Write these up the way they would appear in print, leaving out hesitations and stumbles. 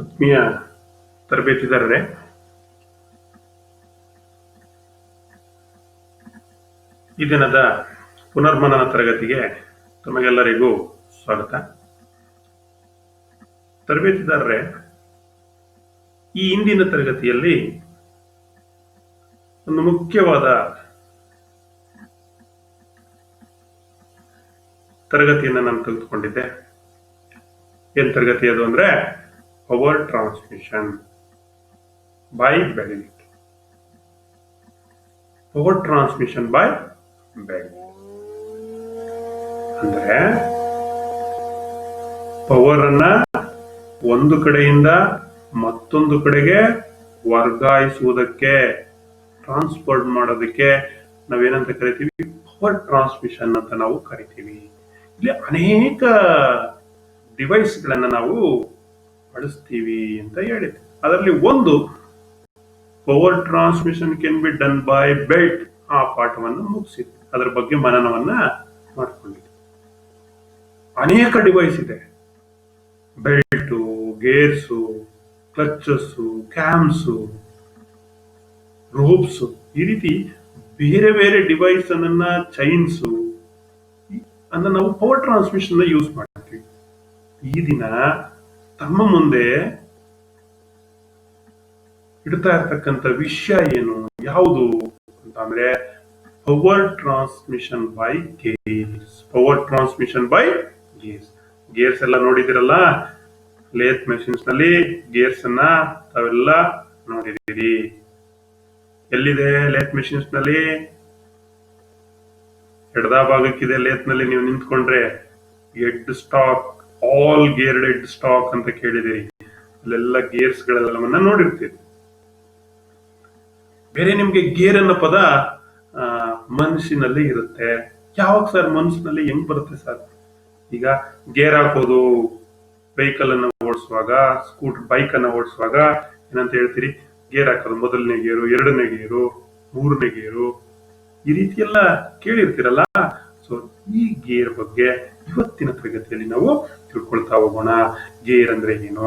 ಆತ್ಮೀಯ ತರಬೇತಿದಾರರೇ, ಈ ದಿನದ ಪುನರ್ಮನನ ತರಗತಿಗೆ ತಮಗೆಲ್ಲರಿಗೂ ಸ್ವಾಗತ. ತರಬೇತಿದಾರರೇ, ಈ ಇಂದಿನ ತರಗತಿಯಲ್ಲಿ ಒಂದು ಮುಖ್ಯವಾದ ತರಗತಿಯನ್ನು ನಾನು ತೆಗೆದುಕೊಂಡಿದ್ದೆ. ಏನ್ ತರಗತಿ ಅದು ಅಂದ್ರೆ power transmission by belt. Power transmission by belt ಅಂದ್ರೆ ಪವರ್ ಅನ್ನ ಒಂದು ಕಡೆಯಿಂದ ಮತ್ತೊಂದು ಕಡೆಗೆ ವರ್ಗಾಯಿಸುವುದಕ್ಕೆ, ಟ್ರಾನ್ಸ್ಫರ್ ಮಾಡೋದಕ್ಕೆ ನಾವೇನಂತ ಕರಿತೀವಿ? ಪವರ್ ಟ್ರಾನ್ಸ್ಮಿಷನ್ ಅಂತ ನಾವು ಕರಿತೀವಿ. ಇಲ್ಲಿ ಅನೇಕ ಡಿವೈಸ್ ಗಳನ್ನ ನಾವು ಬಳಸ್ತೀವಿ ಅಂತ ಹೇಳಿದ್ವಿ. ಅದರಲ್ಲಿ ಒಂದು power transmission can be done by belt. ಆ ಪಾಠವನ್ನು ಮುಗಿಸಿದ್ವಿ, ಅದರ ಬಗ್ಗೆ ಮನನವನ್ನ ಮಾಡ್ಕೊಂಡಿದ್ವಿ. ಅನೇಕ ಡಿವೈಸ್ ಇದೆ. ಬೆಲ್ಟು, ಗೇರ್ಸು, ಕ್ಲಚಸ್ಸು, ಕ್ಯಾಮ್ಸು, ರೋಪ್ಸ್, ಈ ರೀತಿ ಬೇರೆ ಬೇರೆ ಡಿವೈಸ್ ಅನ್ನ, ಚೈನ್ಸು ಅನ್ನ ನಾವು ಪವರ್ ಟ್ರಾನ್ಸ್ಮಿಷನ್ ಯೂಸ್ ಮಾಡ್ತೀವಿ. ಈ ದಿನ ತಮ್ಮ ಮುಂದೆ ಇಡ್ತಾ ಇರ್ತಕ್ಕಂಥ ವಿಷಯ ಏನು, ಯಾವುದು ಅಂತಂದ್ರೆ power transmission by gears. Power transmission by gears. Gears ಎಲ್ಲ ನೋಡಿದಿರಲ್ಲ, ಲೇತ್ ಮೆಷಿನ್ಸ್ ನಲ್ಲಿ ಗೇರ್ಸ್ ಅನ್ನ ತಾವೆಲ್ಲ ನೋಡಿದಿರಿ. ಎಲ್ಲಿದೆ ಲೇತ್ ಮೆಷಿನ್ಸ್ ನಲ್ಲಿ? ಎಡದ ಭಾಗಕ್ಕಿದೆ. ಲೇತ್ ನಲ್ಲಿ ನೀವು ನಿಂತ್ಕೊಂಡ್ರೆ head stock, all geared head stock ಅಂತ ಕೇಳಿದಿರಿ. ಅಲ್ಲೆಲ್ಲ ಗೇರ್ಸ್ ಗಳೆಲ್ಲವನ್ನ ನೋಡಿರ್ತೀರಿ. ಬೇರೆ ನಿಮ್ಗೆ ಗೇರ್ ಅನ್ನೋ ಪದ ಮನಸ್ಸಿನಲ್ಲಿ ಇರುತ್ತೆ. ಯಾವಾಗ ಸರ್ ಮನಸ್ಸಿನಲ್ಲಿ ಹೆಂಗ್ ಬರುತ್ತೆ ಸರ್? ಈಗ ಗೇರ್ ಹಾಕೋದು ವೆಹಿಕಲ್ ಅನ್ನ ಓಡಿಸುವಾಗ, ಬೈಕ್ ಅನ್ನ ಓಡಿಸುವಾಗ ಏನಂತ ಹೇಳ್ತೀರಿ? ಗೇರ್ ಹಾಕೋದು, ಮೊದಲನೇ ಗೇರು, ಎರಡನೇ ಗೇರು, ಮೂರನೇ ಗೇರು, ಈ ರೀತಿ ಎಲ್ಲ ಕೇಳಿರ್ತೀರಲ್ಲ. ಸೊ ಈ ಗೇರ್ ಬಗ್ಗೆ ಇವತ್ತಿನ ತರಗತಿಯಲ್ಲಿ ನಾವು ತಿಳ್ಕೊಳ್ತಾ ಹೋಗೋಣ. ಗೇರ್ ಅಂದ್ರೆ ಏನು,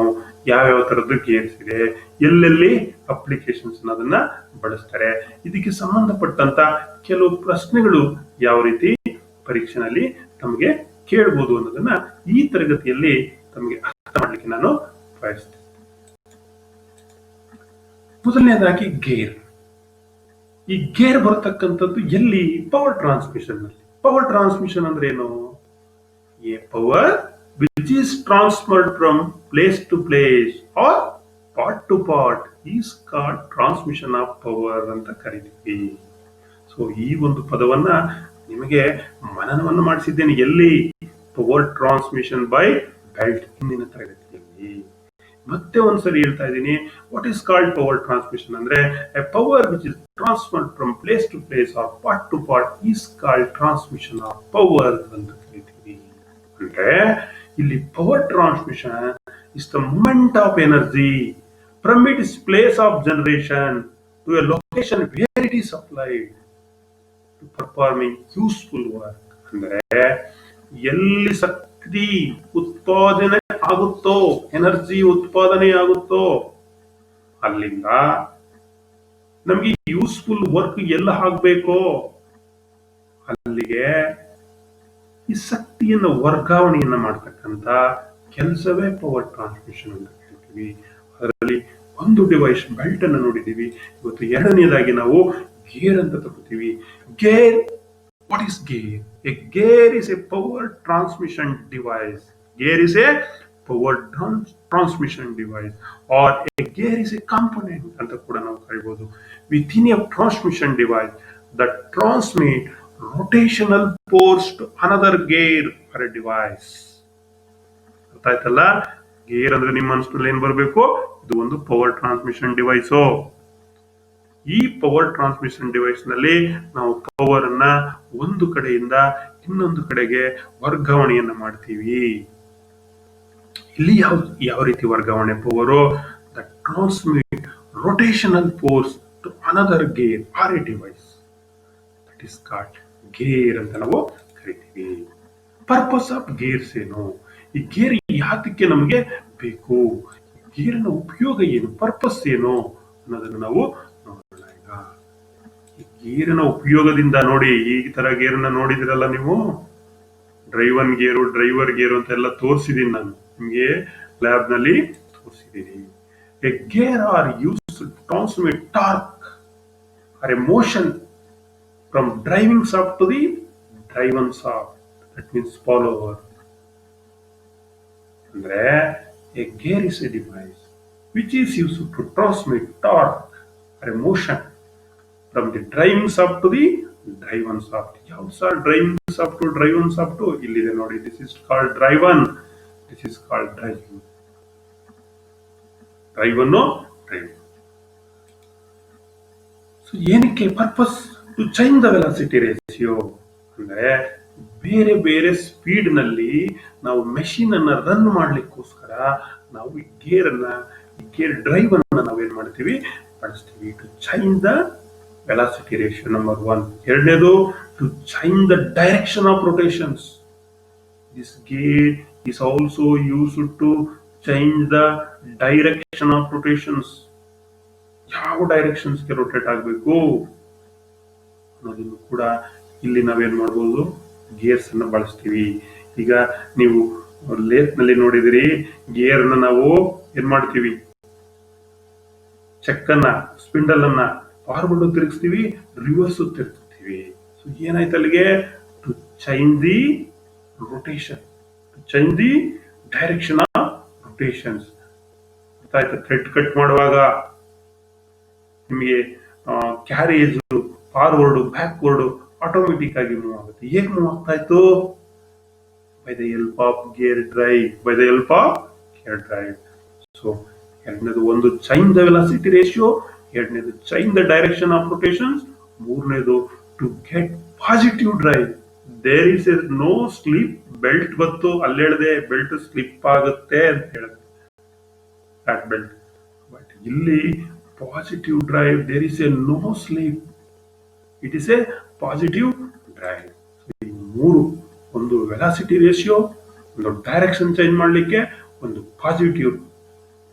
ಯಾವ್ಯಾವ ತರದ್ದು ಗೇರ್ಸ್ ಇದೆ, ಎಲ್ಲೆಲ್ಲಿ ಅಪ್ಲಿಕೇಶನ್ಸ್ ಅದನ್ನ ಬಳಸ್ತಾರೆ, ಇದಕ್ಕೆ ಸಂಬಂಧಪಟ್ಟಂತ ಕೆಲವು ಪ್ರಶ್ನೆಗಳು ಯಾವ ರೀತಿ ಪರೀಕ್ಷೆನಲ್ಲಿ ತಮಗೆ ಕೇಳಬಹುದು ಅನ್ನೋದನ್ನ ಈ ತರಗತಿಯಲ್ಲಿ ತಮಗೆ ಅರ್ಥ ಮಾಡ್ಲಿಕ್ಕೆ ನಾನು ಬಯಸ್ತೇನೆ. ಮೊದಲನೇದಾಗಿ ಗೇರ್. ಈ ಗೇರ್ ಬರತಕ್ಕಂಥದ್ದು ಎಲ್ಲಿ? ಪವರ್ ಟ್ರಾನ್ಸ್ಮಿಷನ್ ನಲ್ಲಿ. ಪವರ್ ಟ್ರಾನ್ಸ್ಮಿಷನ್ ಅಂದ್ರೆ ಏನು? A power which is transferred from place to place or part to part is called transmission of power ಅಂತ ಕರೀತೀವಿ. ಸೊ ಈ ಒಂದು ಪದವನ್ನ ನಿಮಗೆ ಮನನವನ್ನು ಮಾಡಿಸಿದ್ದೇನೆ. ಎಲ್ಲಿ? ಪವರ್ ಟ್ರಾನ್ಸ್ಮಿಷನ್ ಬೈ ಬೆಲ್ಟ್ ಹಿಂದಿನ ತರಗತಿಯಲ್ಲಿ. ಮತ್ತೆ ಒಂದ್ಸರಿ ಹೇಳ್ತಾ ಇದ್ದೀನಿ. What is called power transmission ಅಂದ್ರೆ a power which is transferred from place to place or part to part is called transmission of power ಅಂತ ಕರಿತೀವಿ. ಅಂದ್ರೆ ಇಲ್ಲಿ power transmission is the movement of energy from its place of generation to a location where it is applied to performing useful work. ಅಂದ್ರೆ ಎಲ್ಲಿ ಶಕ್ತಿ ಉತ್ಪಾದನೆ ಆಗುತ್ತೋ, energy ಉತ್ಪಾದನೆ ಆಗುತ್ತೋ, ಅಲ್ಲಿಂದ ನಮ್ಗೆ ಯೂಸ್ಫುಲ್ ವರ್ಕ್ ಎಲ್ಲ ಆಗ್ಬೇಕೋ ಅಲ್ಲಿಗೆ ಈ ಶಕ್ತಿಯನ್ನ ವರ್ಗಾವಣೆಯನ್ನ ಮಾಡ್ತಕ್ಕಂಥ ಕೆಲಸವೇ ಪವರ್ ಟ್ರಾನ್ಸ್ಮಿಷನ್ ಅಂತ ಹೇಳ್ತೀವಿ. ಅದರಲ್ಲಿ ಒಂದು ಡಿವೈಸ್ ಬೆಲ್ಟ್ ಅನ್ನು ನೋಡಿದೀವಿ. ಇವತ್ತು ಎರಡನೇದಾಗಿ ನಾವು ಗೇರ್ ಅಂತ ತಗೋತೀವಿ. Gear, what is gear? A gear is A power transmission device. Gear is a power transmission device or a gear is a component ಅಂತ ಕೂಡ ನಾವು ಕರೀಬಹುದು. Within a transmission device that transmit rotational force to another gear or a device. ಅರ್ಥ ಆಯ್ತಲ್ಲ? Gear ಅಂದ್ರೆ ನಿಮ್ಮ ಮನಸ್ಸಿನಲ್ಲಿ ಏನ್ ಬರಬೇಕು? ಇದು ಒಂದು ಪವರ್ ಟ್ರಾನ್ಸ್ಮಿಷನ್ ಡಿವೈಸ್. ಈ ಪವರ್ ಟ್ರಾನ್ಸ್ಮಿಷನ್ ಡಿವೈಸ್ ನಲ್ಲಿ ನಾವು ಪವರ್ ಅನ್ನ ಒಂದು ಕಡೆಯಿಂದ ಇನ್ನೊಂದು ಕಡೆಗೆ ವರ್ಗಾವಣೆಯನ್ನ ಮಾಡ್ತೀವಿ. ಇಲ್ಲಿ ಯಾವ ರೀತಿ ವರ್ಗಾವಣೆ? Power the transmit rotational force to another gear or a device, that is called gear ಅಂತ ನಾವು ಕರಿತೀವಿ. ಪರ್ಪಸ್ ಆಫ್ ಗೇರ್ಸ್ ಏನು? ಈ ಗೇರ್ ಯಾತಕ್ಕೆ ನಮಗೆ ಬೇಕು? ಗೇರಿನ ಉಪಯೋಗ ಏನು, ಪರ್ಪಸ್ ಏನು ಅನ್ನೋದನ್ನು ನಾವು ನೋಡೋಣ. ಈಗ ಗೇರಿನ ಉಪಯೋಗದಿಂದ ನೋಡಿ, ಈ ತರ ಗೇರನ್ನ ನೋಡಿದಿರಲ್ಲ ನೀವು, ಡ್ರೈವನ್ ಗೇರು, ಡ್ರೈವರ್ ಗೇರು ಅಂತ ಎಲ್ಲ ತೋರಿಸಿದೀನಿ ನಾನು ನಿಮ್ಗೆ, ಲ್ಯಾಬ್ ನಲ್ಲಿ ತೋರಿಸಿದ್ದೀನಿ. A gear are used to transmit torque or a motion from driving shaft to the driven shaft, that means follower. ಅಂದ್ರೆ a gear is a device which is used to transmit torque or a motion from the driving shaft to the driven shaft. ಯಾವ್ದು sir driving shaft to driven shaft? ಇಲ್ಲಿದೆ ನೋಡಿ, this is called driven, this is called driving. Driven driving. So ಏನಕ್ಕೆ purpose? To change the velocity ratio. ಅಂದ್ರೆ ಬೇರೆ ಬೇರೆ speed ನಲ್ಲಿ ನಾವು machine ಅನ್ನ ರನ್ ಮಾಡ್ಲಿಕ್ಕೋಸ್ಕರ ನಾವು ಈ ಗೇರ್ ಡ್ರೈವ್ ಅನ್ನ ನಾವೇನ್ ಮಾಡ್ತೀವಿ, ಬಳಸ್ತೀವಿ. To change the velocity ratio number 1. ಎರಡನೇದು, to change the direction of rotations. This gear is also used to change the direction of rotations. ಯಾವ ಡೈರೆಕ್ಷನ್ಸ್ಗೆ ರೊಟೇಟ್ ಆಗಬೇಕು ಅನ್ನೋದನ್ನು ಕೂಡ ಇಲ್ಲಿ ನಾವೇನ್ ಮಾಡ್ಬೋದು, ಗೇರ್ಸ್ ಅನ್ನ ಬಳಸ್ತೀವಿ. ಈಗ ನೀವು ಲೇತ್ ನಲ್ಲಿ ನೋಡಿದಿರಿ, ಗೇರ್ ಅನ್ನ ನಾವು ಏನ್ ಮಾಡ್ತೀವಿ, ಚೆಕ್ಕನ್ನ, ಸ್ಪಿಂಡಲ್ ಅನ್ನ ಫಾರ್ವರ್ಡ್ ತಿರುಗಿಸ್ತೀವಿ, ರಿವರ್ಸ್ ತಿರುಗಿಸ್ತೀವಿ. ಸೊ ಏನಾಯ್ತು ಅಲ್ಲಿಗೆ? To change the rotation, to change the direction of rotations. ಗೊತ್ತಾಯ್ತು? ಥ್ರೆಡ್ ಕಟ್ ಮಾಡುವಾಗ ನಿಮಗೆ ಕ್ಯಾರೇಜ್ ಫಾರ್ವರ್ಡ್ ಬ್ಯಾಕ್ವರ್ಡ್ ಆಟೋಮೆಟಿಕ್ ಆಗಿ ಮೂವ್ ಆಗುತ್ತೆ. ಹೇಗೆ ಮೂವ್ ಆಗ್ತಾ ಇತ್ತು? By the help of gear drive, by the help of gear drive. So ಎರಡನೇದು, ಒಂದು ಚೇಂಜ್ ದ ವೆಲಾಸಿಟಿ ರೇಷಿಯೋ, ಎರಡನೇದು change the direction of rotations, ಮೂರನೇದು to get positive drive. There is a no slip belt. ಗೊತ್ತು, ಅಲ್ಲಿ ಹೇಳಿದೆ belt slip ಆಗುತ್ತೆ ಅಂತ ಹೇಳಿದೆ, ಫ್ಲಾಟ್ ಬೆಲ್ಟ್. ಬಟ್ ಇಲ್ಲಿ positive drive, there is a no slip, it is a positive drive. ಈ ಮೂರು, ಒಂದು ವೆಲಾಸಿಟಿ ರೇಷಿಯೋ, ಒಂದು ಡೈರೆಕ್ಷನ್ ಚೇಂಜ್ ಮಾಡಲಿಕ್ಕೆ, ಒಂದು positive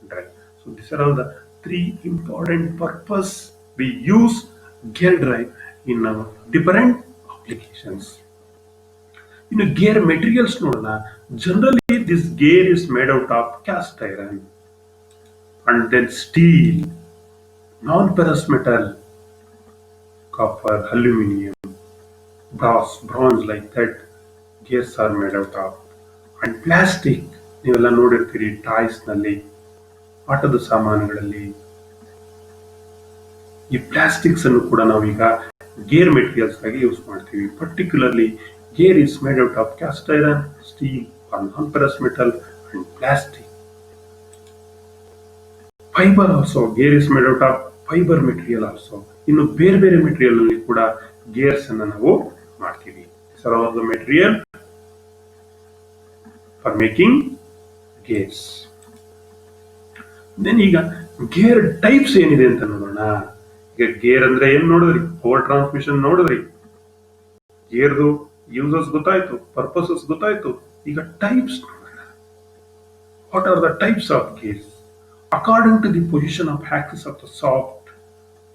drive. So this are all the 3 important purpose we use gear drive in our different applications. ಇನ್ನು gear materials ನೋಡೋಣ. Generally this gear is made out of caste iron and then steel, non-ferrous metal, copper, aluminum, brass, bronze, like that gears are made out of. And plastic, ನೀವೆಲ್ಲ ನೋಡಿರ್ತೀರಿ toys ನಲ್ಲಿ, ಆಟದ ಸಾಮಾನುಗಳಲ್ಲಿ ಈ plastics ಅನ್ನು ಕೂಡ ನಾವೀಗ gear materials ಆಗಿ use ಮಾಡ್ತೀವಿ. Particularly gear is made out of caste iron, steel, non-ferrous metal and plastic. Fibre also, gear is made out of fibre material also. ಇನ್ನು ಬೇರೆ ಬೇರೆ ಮೆಟೀರಿಯಲ್ ಅಲ್ಲಿ ಕೂಡ ಗೇರ್ಸ್ ಅನ್ನ ನಾವು ಮಾಡ್ತೀವಿ. Sir are the material for making gears. Then ಈಗ gear types ಏನಿದೆ ಅಂತ ನೋಡೋಣ. ಈಗ ಗೇರ್ ಅಂದ್ರೆ ಏನ್ ನೋಡಿದ್ರಿ, ಪವರ್ ಟ್ರಾನ್ಸ್ಮಿಷನ್ ನೋಡಿದ್ರಿ, ಗೇರ್ದು ಯೂಸಸ್ ಗೊತ್ತಾಯ್ತು, ಪರ್ಪಸಸ್ ಗೊತ್ತಾಯ್ತು. ಈಗ ಟೈಪ್ಸ್ ನೋಡೋಣ. What are the types of gears? According to the position of axis of the shaft,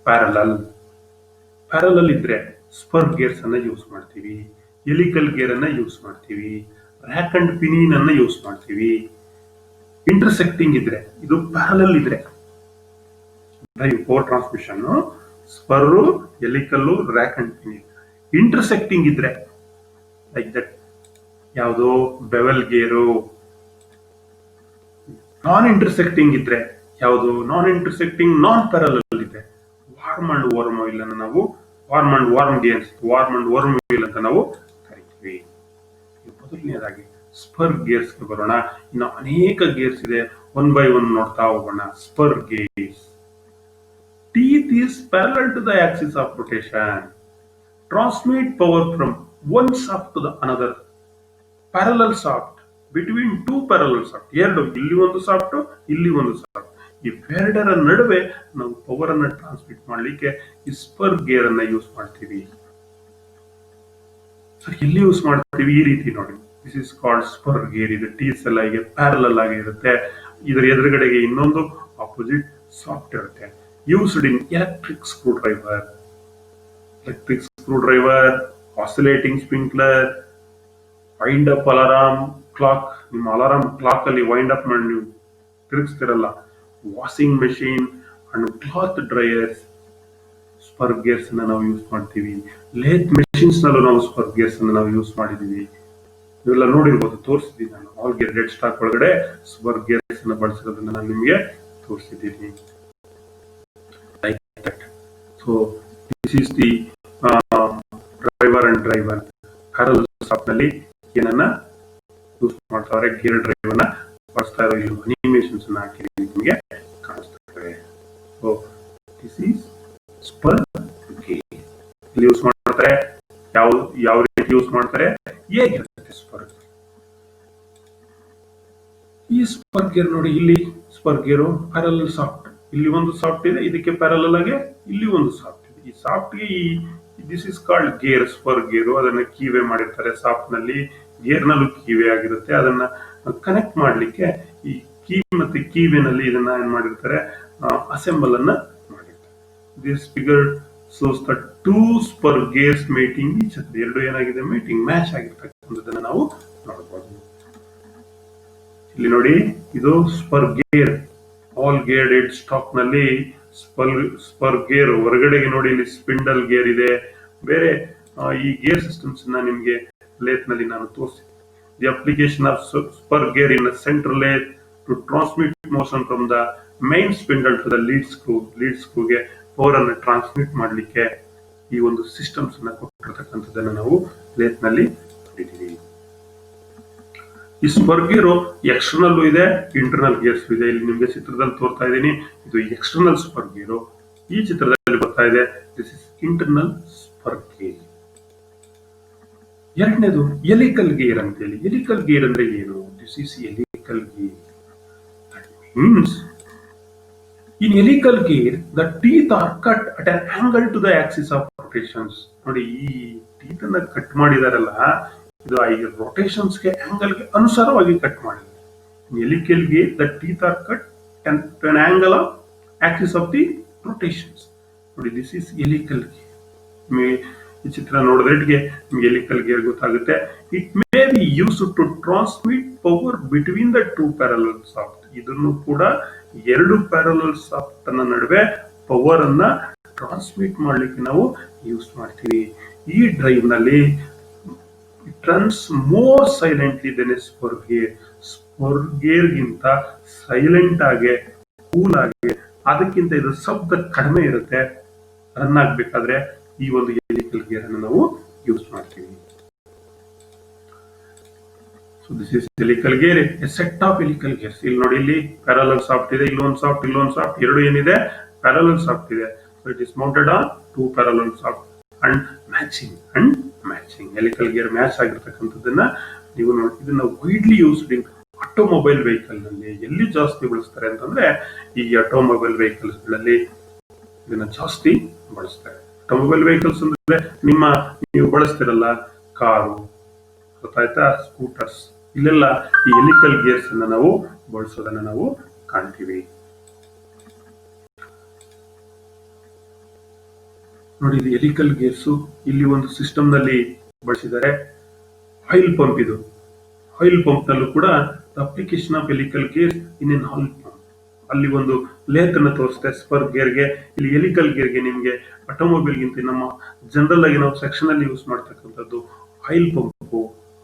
parallel ಇದ್ರೆ ಸ್ಪರ್ ಗೇರ್ಸ್ ಅನ್ನ ಯೂಸ್ ಮಾಡ್ತೀವಿ, ಎಲಿಕಲ್ ಗೇರ್ ಅನ್ನ ಯೂಸ್ ಮಾಡ್ತೀವಿ, ರ್ಯಾಕ್ ಅಂಡ್ ಪಿನಿಯನ್ ಅನ್ನ ಯೂಸ್ ಮಾಡ್ತೀವಿ. ಇಂಟರ್ಸೆಕ್ಟಿಂಗ್ ಇದ್ರೆ, ಇದು ಪ್ಯಾರಲಲ್ ಇದ್ರೆ drive power transmission, spur, ಎಲಿಕಲ್, rack and pinion. Intersecting ಇದ್ರೆ ಲೈಕ್ ದಟ್ ಯಾವುದು, ಬೆವೆಲ್ ಗೇರು. ನಾನ್ ಇಂಟರ್ಸೆಕ್ಟಿಂಗ್ ಇದ್ರೆ ಯಾವುದು, ನಾನ್ ಇಂಟರ್ಸೆಕ್ಟಿಂಗ್ ನಾನ್ ಪ್ಯಾರಲಲ್ ಇದೆ ವಾರ್ಮ್ ಅಂಡ್ ವರ್ಮ್ ಆಯಿಲ್ ಅನ್ನು ನಾವು, warm and worm gears, warm and worm oil ಅಂತ ನಾವು ಕರಿತೀವಿ. ಮೊದಲನೇದಾಗಿ ಸ್ಪರ್ ಗೇರ್ಸ್ ಗೆ ಬರೋಣ. ಇನ್ನು ಅನೇಕ ಗೇರ್ಸ್ ಇದೆ, ಒನ್ ಬೈ ಒನ್ ನೋಡ್ತಾ ಹೋಗೋಣ. Spur gears. Teeth is parallel to the axis of rotation, transmit power from one shaft to the another parallel shaft between two parallel shaft. ಎರಡು, ಇಲ್ಲಿ ಒಂದು ಶಾಫ್ಟ್, ಇಲ್ಲಿ ಒಂದು ಶಾಫ್ಟ್. ಇವೆರಡರ ನಡುವೆ ನಾವು ಪವರ್ ಅನ್ನ ಟ್ರಾನ್ಸ್ಮಿಟ್ ಮಾಡ್ಲಿಕ್ಕೆ ಈ ಸ್ಪರ್ ಗೇರ್ ಅನ್ನ ಯೂಸ್ ಮಾಡ್ತೀವಿ. ಸರ್ ಎಲ್ಲಿ ಯೂಸ್ ಮಾಡ್ತೀವಿ? ಈ ರೀತಿ ನೋಡಿ, this is called spur gear. ಇದು ಟೀಸ್ ಎಲ್ಲ ಹೀಗೆ ಪ್ಯಾರಲಲ್ ಆಗಿ ಇರುತ್ತೆ. ಇದರ ಎದುರುಗಡೆಗೆ ಇನ್ನೊಂದು ಆಪೋಸಿಟ್ ಸಾಫ್ಟ್ ಇರುತ್ತೆ. Used in electric screw driver, oscillating sprinkler, wind up alarm clock, ನಿಮ್ಮ ಅಲಾರಾಮ್ ಕ್ಲಾಕ್ ಅಲ್ಲಿ ವೈಂಡ್ ಅಪ್ ಮಾಡಿ ನೀವು ತಿರುಗಿಸ್ತಿರಲ್ಲ, washing machine and cloth dryers, spur gears ಅನ್ನ ನಾವು ಯೂಸ್ ಮಾಡ್ತೀವಿ. ಲೇತ್ ಮೆಷಿನ್ಸ್ ನಲ್ಲೂ ನಾವು ಸ್ಪರ್ ಗೇರ್ಸ್ ಅನ್ನ ನಾವು ಯೂಸ್ ಮಾಡಿದೀವಿ. ಇವೆಲ್ಲ ನೋಡಿರ್ಬೋದು, ತೋರಿಸಿದ್ದೀನಿ ನಾನು. ಆಲ್ ಗೇರ್ ಡೆಡ್ ಸ್ಟಾಕ್ ಒಳಗಡೆ ಸ್ಪರ್ ಗೇರ್ಸ್ ಅನ್ನ ಬಳಸಿರೋದನ್ನ ನಾನು ನಿಮಗೆ ತೋರಿಸಿದ್ದೀನಿ. So this is the driver and driver. Parallel shaft ನಲ್ಲಿ ಏನನ್ನ ಯೂಸ್ ಮಾಡ್ತಾರೆ, ಗೇರ್ ಡ್ರೈವ್ ಅನ್ನ ಬಳಸ್ತಾ ಇರೋ ಅನಿಮೇಷನ್ಸ್ ಅನ್ನ ಹಾಕಿ ನಿಮಗೆ ಕಾಣಿಸ್ತದೆ. So this is spur gear. ಇಲ್ಲಿ ಯೂಸ್ ಮಾಡ್ತಾರೆ, ಯಾವ ರೀತಿ ಯೂಸ್ ಮಾಡ್ತಾರೆ, ಹೇಗಿರುತ್ತೆ ಸ್ಪರ್. ಈ ಸ್ಪರ್ ಗೇರ್ ನೋಡಿ, ಇಲ್ಲಿ ಸ್ಪರ್ ಗೇರು ಪ್ಯಾರಲಲ್ ಸಾಫ್ಟ್, ಇಲ್ಲಿ ಒಂದು ಸಾಫ್ಟ್ ಇದೆ, ಇದಕ್ಕೆ ಪ್ಯಾರಲಲ್ ಆಗಿ ಇಲ್ಲಿ ಒಂದು ಸಾಫ್ಟ್ ಇದೆ. ಈ ಸಾಫ್ಟ್ ಗೆ this is called gear, spur ಗೇರು. ಅದನ್ನ ಕೀವೆ ಮಾಡಿರ್ತಾರೆ ಸಾಫ್ಟ್ ನಲ್ಲಿ, ಗೇರ್ ನಲ್ಲೂ ಕೀವೆ ಆಗಿರುತ್ತೆ. ಅದನ್ನ ಕನೆಕ್ಟ್ ಮಾಡ್ಲಿಕ್ಕೆ ಈ ಕೀ ಮತ್ತೆ ಕೀವೆನಲ್ಲಿ ಇದನ್ನ ಏನ್ ಮಾಡಿರ್ತಾರೆ, ಅಸೆಂಬಲ್ ಅನ್ನ ಮಾಡಿರ್ತಾರೆ. This figure shows the two spur gears mating each other. ಎರಡು ಏನಾಗಿದೆ, ಮೇಟಿಂಗ್, ಮ್ಯಾಚ್ ಆಗಿರ್ತಕ್ಕಂಥದ್ದನ್ನ ನಾವು ನೋಡಬಹುದು. ಇಲ್ಲಿ ನೋಡಿ, ಇದು spur gear. All gear dead stock ನಲ್ಲಿ ಸ್ಪರ್ ಗೇರ್ ಹೊರಗಡೆಗೆ ನೋಡಿ, ಇಲ್ಲಿ ಸ್ಪಿಂಡಲ್ ಗೇರ್ ಇದೆ. ಬೇರೆ ಈ ಗೇರ್ ಸಿಸ್ಟಮ್ಸ್ ನ ನಿಮ್ಗೆ ಲೇತ್ ನಲ್ಲಿ ನಾನು ತೋರಿಸಿದೆ. The application of spur gear in central lathe to transmit motion from the main spindle to the lead ಸ್ಕ್ರೂಗೆ ಪವರ್ ಅನ್ನು ಟ್ರಾನ್ಸ್ಮಿಟ್ ಮಾಡಲಿಕ್ಕೆ ಈ ಒಂದು ಸಿಸ್ಟಮ್ಸ್ ಅನ್ನ ಕೊಟ್ಟಿರ್ತಕ್ಕಂಥದ್ದನ್ನ ನಾವು ಲೇತ್ ನಲ್ಲಿ ನೋಡಿದ್ದೀವಿ. ಈ ಸ್ಪರ್ ಗೇರು ಎಕ್ಸ್ಟರ್ನಲ್ ಇದೆ, ಇಂಟರ್ನಲ್ ಗೇರ್ಸ್ ಇದೆ. ಇಲ್ಲಿ ನಿಮ್ಗೆ ಚಿತ್ರದಲ್ಲಿ ತೋರ್ತಾ ಇದ್ದೀನಿ, ಇದು ಎಕ್ಸ್ಟರ್ನಲ್ ಸ್ಪರ್ ಗೇರು. ಈ ಚಿತ್ರದಲ್ಲಿ ಬರ್ತಾ ಇದೆ, this is internal spur gear. ಎರಡನೇದು ಎಲಿಕಲ್ ಗೇರ್ ಅಂತ ಹೇಳಿ. ಎಲಿಕಲ್ ಗೇರ್ ಅಂದ್ರೆ ಏನು? This is ಎಲಿಕಲ್ gear. Means in helical gear the teeth are cut at an angle to the axis of rotations. ನೋಡಿ, ಈ ಟೀತ್ ಅನ್ನ ಕಟ್ ಮಾಡಿದಾರಲ್ಲ, ಇದು ಈ ರೊಟೇಷನ್ಸ್ ಗೆ ಆಂಗಲ್ ಗೆ ಅನುಸಾರವಾಗಿ ಕಟ್ ಮಾಡಿದ್ದಾರೆ. in helical gear the teeth are cut to an angle of axis of the rotations. ನೋಡಿ, this is helical gear. ಈ ಚಿತ್ರ ನೋಡಿದ್ರೆ ನಿಮಗೆ ಎಲಿಕಲ್ ಗೇರ್ ಗೊತ್ತಾಗುತ್ತೆ. It may be used to transmit power between the two parallel shaft. ಇದನ್ನು ಕೂಡ ಎರಡು parallel soft ನ ನಡುವೆ ಪವರ್ ಅನ್ನ ಟ್ರಾನ್ಸ್ಮಿಟ್ ಮಾಡ್ಲಿಕ್ಕೆ ನಾವು ಯೂಸ್ ಮಾಡ್ತೀವಿ. ಈ ಡ್ರೈವ್ ನಲ್ಲಿ it runs more silently than a spur gear. Spur gear ಗಿಂತ ಸೈಲೆಂಟ್ ಆಗಿ, ಕೂಲ್ ಆಗಿ, ಅದಕ್ಕಿಂತ ಇದು ಶಬ್ದ ಕಡಿಮೆ ಇರುತ್ತೆ. ರನ್ ಆಗ್ಬೇಕಾದ್ರೆ ಈ ಒಂದು ಎಲಿಕಲ್ ಗೇರ್ ಅನ್ನು ನಾವು ಯೂಸ್ ಮಾಡ್ತೀವಿ. So this is ಎಲಿಕಲ್ gear, A set of ಎಲಿಕಲ್ gears. ಇಲ್ಲಿ ನೋಡಿ, ಇಲ್ಲಿ ಪ್ಯಾರಲಲ್ ಸಾಫ್ಟ್ ಇದೆ, ಇಲ್ಲೊಂದು ಸಾಫ್ಟ್, ಇಲ್ಲೊಂದು ಸಾಫ್ಟ್, ಎರಡು ಏನಿದೆ, ಪ್ಯಾರಲಲ್ ಸಾಫ್ಟ್ ಇದೆ. So it is mounted on two parallel shaft and matching. Helical gear match ಆಗಿರ್ತಕ್ಕಂಥದ್ದನ್ನ ನೀವು ನೋಡಿ. ಇದನ್ನ widely used in automobile vehicle ನಲ್ಲಿ. ಎಲ್ಲಿ ಜಾಸ್ತಿ ಬಳಸ್ತಾರೆ ಅಂತಂದ್ರೆ ಈ ಆಟೋಮೊಬೈಲ್ ವೆಹಿಕಲ್ಸ್ ಗಳಲ್ಲಿ ಇದನ್ನ ಜಾಸ್ತಿ ಬಳಸ್ತಾರೆ. ಆಟೋಮೊಬೈಲ್ ವೆಹಿಕಲ್ಸ್ ಅಂದ್ರೆ ನೀವು ಬಳಸ್ತಿರಲ್ಲ, ಕಾರು, ಗೊತ್ತಾಯ್ತಾ, ಸ್ಕೂಟರ್ಸ್, ಇಲ್ಲೆಲ್ಲ ಈ ಎಲಿಕಲ್ ಗೇರ್ಸ್ ಅನ್ನ ನಾವು ಬಳಸೋದನ್ನ ನಾವು ಕಾಣ್ತೀವಿ. ನೋಡಿ, ಇದು ಎಲಿಕಲ್ ಗೇರ್ಸ್. ಇಲ್ಲಿ ಒಂದು ಸಿಸ್ಟಮ್ ನಲ್ಲಿ ಬಳಸಿದ್ದಾರೆ. ಆಯಿಲ್ ಪಂಪ್ ಇದು. ಆಯಿಲ್ ಪಂಪ್ ನಲ್ಲೂ ಕೂಡ application of ಎಲಿಕಲ್ gears in N oil pump. ಅಲ್ಲಿ ಒಂದು ಲೇತ್ ಅನ್ನು ತೋರಿಸುತ್ತೆ ಸ್ಪರ್ ಗೇರ್ಗೆ. ಇಲ್ಲಿ ಎಲಿಕಲ್ ಗೇರ್ಗೆ ನಿಮ್ಗೆ ಆಟೋಮೊಬೈಲ್ ಗಿಂತ ನಮ್ಮ ಜನರಲ್ ಆಗಿ ನಾವು ಸೆಕ್ಷನ್ ಅಲ್ಲಿ ಯೂಸ್ ಮಾಡ್ತಕ್ಕಂಥದ್ದು ಆಯಿಲ್ ಪಂಪ್.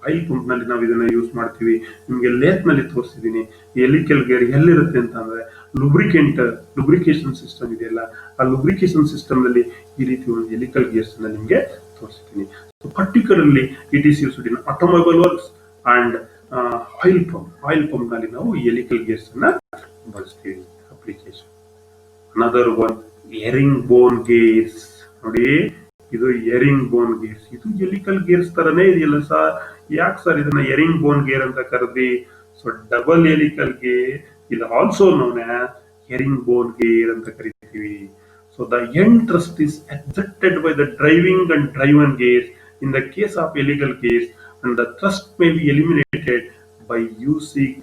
ಆಯಿಲ್ ಪಂಪ್ ನಲ್ಲಿ ನಾವು ಇದನ್ನ ಯೂಸ್ ಮಾಡ್ತೀವಿ. ನಿಮ್ಗೆ ಲೇತ್ ನಲ್ಲಿ ತೋರಿಸಿದೀನಿ. ಎಲಿಕಲ್ ಗೇರ್ ಎಲ್ಲಿರುತ್ತೆ ಅಂತ ಅಂದ್ರೆ ಲುಬ್ರಿಕೇಶನ್ ಸಿಸ್ಟಮ್ ಇದೆಯಲ್ಲ, ಆ ಲುಬ್ರಿಕೇಶನ್ ಸಿಸ್ಟಮ್ ನಲ್ಲಿ ಈ ರೀತಿ ಒಂದು ಎಲಿಕಲ್ ಗೇರ್ಸ್ ಅನ್ನ ನಿಮ್ಗೆ ತೋರಿಸ್ತೀನಿ. Particularly it is used in automobile works and oil pump ನಲ್ಲಿ ನಾವು ಎಲಿಕಲ್ ಗೇರ್ಸ್ ಅನ್ನ ಬಳಸ್ತೀವಿ. ಅಪ್ಲಿಕೇಶನ್ ಅನದರ್ ಒನ್, ಹೆರಿಂಗ್ ಬೋನ್ ಗೇರ್ಸ್. ನೋಡಿ, ಇದು ಹೆರಿಂಗ್ ಬೋನ್ ಗೇರ್ಸ್. ಇದು ಎಲಿಕಲ್ ಗೇರ್ಸ್ ತರನೇ ಇದೆಯಲ್ಲ ಸರ್, ಯಾಕೆ ಸರ್ ಇದನ್ನ ಹೆರಿಂಗ್ ಬೋನ್ ಗೇರ್ ಅಂತ ಕರೆದಿ? ಸೊ ಡಬಲ್ ಎಲಿಕಲ್ ಗೇರ್, ಇದು ಆಲ್ಸೋ ನೋನ್ ಆಸ್ ಹೆರಿಂಗ್ ಬೋನ್ ಗೇರ್ ಅಂತ ಕರಿತೀವಿ. So the end thrust is accepted by the driving and driven gears in the case of ಎಲಿಕಲ್ gears, and the thrust may be eliminated by using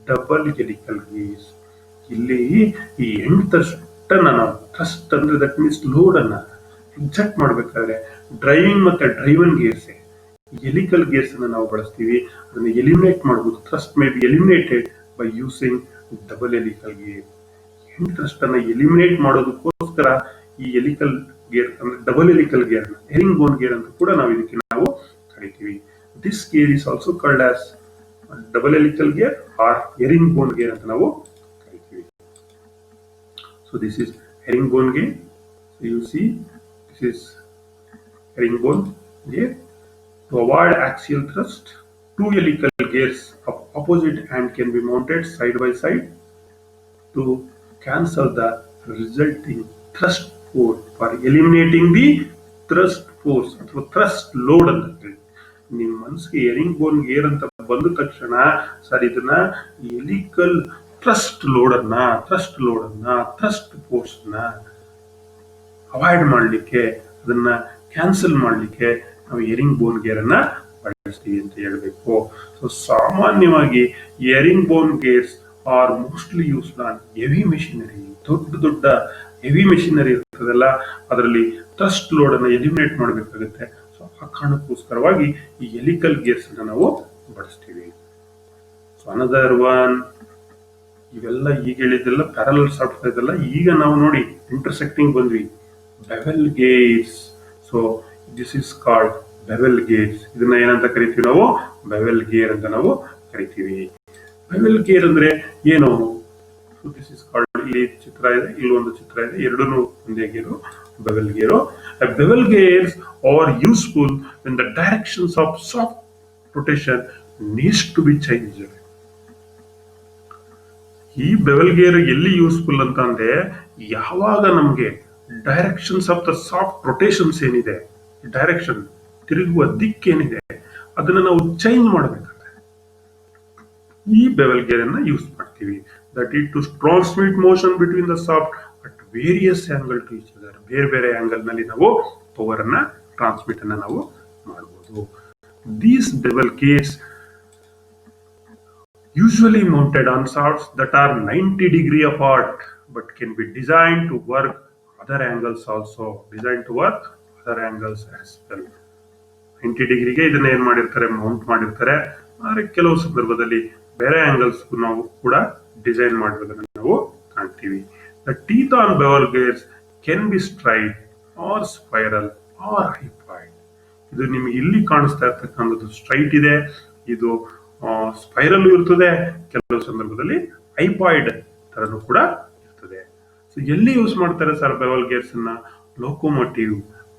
double helical gears. ಇಲ್ಲಿ ಈ end thrust ಅನ್ನ ನಾವು, thrust ಅಂದ್ರೆ that means load ಅನ್ನ exact ಮಾಡ್ಬೇಕಾದ್ರೆ driving ಮತ್ತೆ driven gears helical gears ಅನ್ನ ನಾವು ಬಳಸ್ತೀವಿ. ಅದನ್ನ ಎಲಿಮಿನೇಟ್ ಮಾಡಬಹುದು. Thrust may be eliminated by using double helical gear. End thrust ಅನ್ನ ಎಲಿಮಿನೇಟ್ ಮಾಡೋದಕ್ಕೋಸ್ಕರ ಈ ಹೆಲಿಕಲ್ ಗೇರ್ ಅಂದ್ರೆ ಡಬಲ್ ಹೆಲಿಕಲ್ ಗೇರ್ ನ ಹೆರಿಂಗ್ ಬೋನ್ ಗೇರ್ ಅಂತ ಕೂಡ ನಾವು ಇದಕ್ಕೆ ನಾವು ಕರಿತೀವಿ. This gear is also called as double helical gear or herringbone gear ಅಂತ ನಾವು ಕರಿತೀವಿ. So this is herringbone gear. You see this is herringbone gear. To avoid axial thrust, two helical gears of opposite end can be mounted side by side to cancel the resulting thrust force for eliminating the thrust force ಅಥವಾ thrust load ಅಂತ ಹೇಳಿ. ನಿಮ್ಮ ಮನಸ್ಸಿಗೆ hearing ಬೋನ್ gear ಅಂತ ಬಂದ ತಕ್ಷಣ sir ಇದನ್ನ helical thrust load ಅನ್ನ ಥ್ರಸ್ಟ್ ಫೋರ್ಸ್ ನ ಅವಾಯ್ಡ್ ಮಾಡಲಿಕ್ಕೆ, ಅದನ್ನ ಕ್ಯಾನ್ಸಲ್ ಮಾಡಲಿಕ್ಕೆ ನಾವು ಹೆರಿಂಗ್ ಬೋನ್ ಗೇರ್ ಅನ್ನ ಬಳಸ್ತೀವಿ ಅಂತ ಹೇಳಬೇಕು. ಸೊ ಸಾಮಾನ್ಯವಾಗಿ herringbone gears are mostly used on heavy machinery. ದೊಡ್ಡ ಹೆವಿ ಮೆಷಿನರಿ ಇರ್ತದಲ್ಲ, ಅದರಲ್ಲಿ ಥ್ರಸ್ಟ್ ಲೋಡ್ ಅನ್ನ ಎಲಿಮಿನೇಟ್ ಮಾಡಬೇಕಾಗುತ್ತೆ. ಸೊ ಆ ಕಾರಣಕ್ಕೋಸ್ಕರವಾಗಿ ಈ ಹೆಲಿಕಲ್ ಗೇರ್ಸ್ ಅನ್ನ ನಾವು ಬಳಸ್ತೀವಿ. ಸೊ ಅನದರ್ ಒನ್, ಇವೆಲ್ಲ ಈಗ ಹೇಳಿದ್ದೆಲ್ಲ ಪ್ಯಾರಲಲ್ ಸಾಫ್ಟ್ವೇರ್ ಇದೆಲ್ಲ. ಈಗ ನಾವು ನೋಡಿ ಇಂಟರ್ಸೆಕ್ಟಿಂಗ್ ಬಂದ್ವಿ, bevel gears. So this is called bevel gears. ಇದನ್ನ ಏನಂತ ಕರಿತೀವಿ ನಾವು? ಬೆವೆಲ್ ಗೇರ್ ಅಂತ ನಾವು ಕರಿತೀವಿ. ಬೆವೆಲ್ ಗೇರ್ ಅಂದ್ರೆ ಏನು? ಸೊ ದಿಸ್ ಇಸ್ ಕಾಲ್ಡ್, ಇಲ್ಲಿ ಚಿತ್ರ ಇದೆ, ಇಲ್ಲಿ ಒಂದು ಚಿತ್ರ ಇದೆ, ಎರಡೂ ಒಂದೇ gear, bevel gear. Bevel gears are useful when the directions of soft rotation needs to be changed. ಈ ಬೆವೆಲ್ ಗೇರ್ ಎಲ್ಲಿ ಯೂಸ್ಫುಲ್ ಅಂತ ಅಂದ್ರೆ, ಯಾವಾಗ ನಮ್ಗೆ directions of the shaft rotations ಏನಿದೆ, ಡೈರೆಕ್ಷನ್ ತಿರುಗುವ ದಿಕ್ಕೇನಿದೆ, ಅದನ್ನ ನಾವು ಚೇಂಜ್ ಮಾಡಬೇಕಾದ್ರೆ ಈ ಬೆವೆಲ್ ಗೇರ್ ಅನ್ನ ಯೂಸ್ ಮಾಡ್ತೀವಿ. That it to transmit motion between the shaft at various angle to each other. ಬೇರೆ ಆಂಗಲ್ ನಲ್ಲಿ ನಾವು ಪವರ್ ಅನ್ನ ಟ್ರಾನ್ಸ್ಮಿಟ್ ಅನ್ನ ನಾವು ಮಾಡಬಹುದು. These bevel gears usually mounted on shafts that are 90 degree apart but can be designed to work other angles also. As well. 90 ಡಿಗ್ರಿಗೆ ಇದನ್ನ ಏನ್ ಮಾಡಿರ್ತಾರೆ, ಮೌಂಟ್ ಮಾಡಿರ್ತಾರೆ. ಆದ್ರೆ ಕೆಲವು ಸಂದರ್ಭದಲ್ಲಿ ಬೇರೆ ಆಂಗಲ್ಸ್ ನಾವು ಕೂಡ ಡಿಸೈನ್ ಮಾಡಿರೋದನ್ನ ನಾವು ಕಾಣ್ತೀವಿ. The teeth on bevel gears can be straight or spiral or hypoid. ಇದು ನಿಮ್ಗೆ ಇಲ್ಲಿ ಕಾಣಿಸ್ತಾ ಇರ್ತಕ್ಕಂಥದ್ದು ಸ್ಟ್ರೈಟ್ ಇದೆ, ಇದು ಸ್ಪೈರಲ್ ಇರ್ತದೆ, ಕೆಲವು ಸಂದರ್ಭದಲ್ಲಿ ಹೈಪಾಯ್ಡ್ ತರನು ಕೂಡ ಇರ್ತದೆ. ಸೊ ಎಲ್ಲಿ ಯೂಸ್ ಮಾಡ್ತಾರೆ ಸರ್ ಬೆವೆಲ್ ಗೇರ್ಸ್ ಅನ್ನ? Locomotive,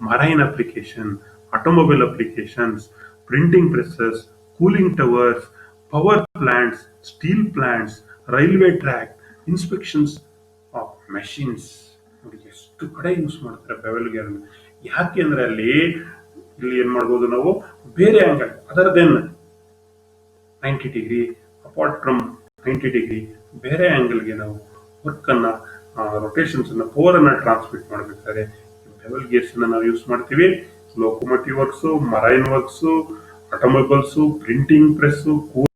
marine application, automobile applications, printing presses, cooling towers, power plants, steel plants, railway track, inspections of machines. ನೋಡಿ ಎಷ್ಟು ಕಡೆ ಯೂಸ್ ಮಾಡ್ತಾರೆ ಬೆವೆಲ್ ಗೇರ್ ಅನ್ನ. ಯಾಕೆ ಅಂದ್ರೆ ಇಲ್ಲಿ ಏನ್ ಮಾಡ್ಬೋದು ನಾವು, ಬೇರೆ angle other than 90 degree, apart from 90 degree ಬೇರೆ ಆಂಗಲ್ಗೆ ನಾವು ವರ್ಕ್ ಅನ್ನ, ರೊಟೇಷನ್ಸ್ ಅನ್ನ, ಪವರ್ ಅನ್ನ ಟ್ರಾನ್ಸ್ಮಿಟ್ ಮಾಡಬೇಕಾದ್ರೆ ಬೆವೆಲ್ ಗೇರ್ಸ್ ಅನ್ನ ನಾವು ಯೂಸ್ ಮಾಡ್ತೀವಿ. Locomotive works, marine works, automobiles, printing press,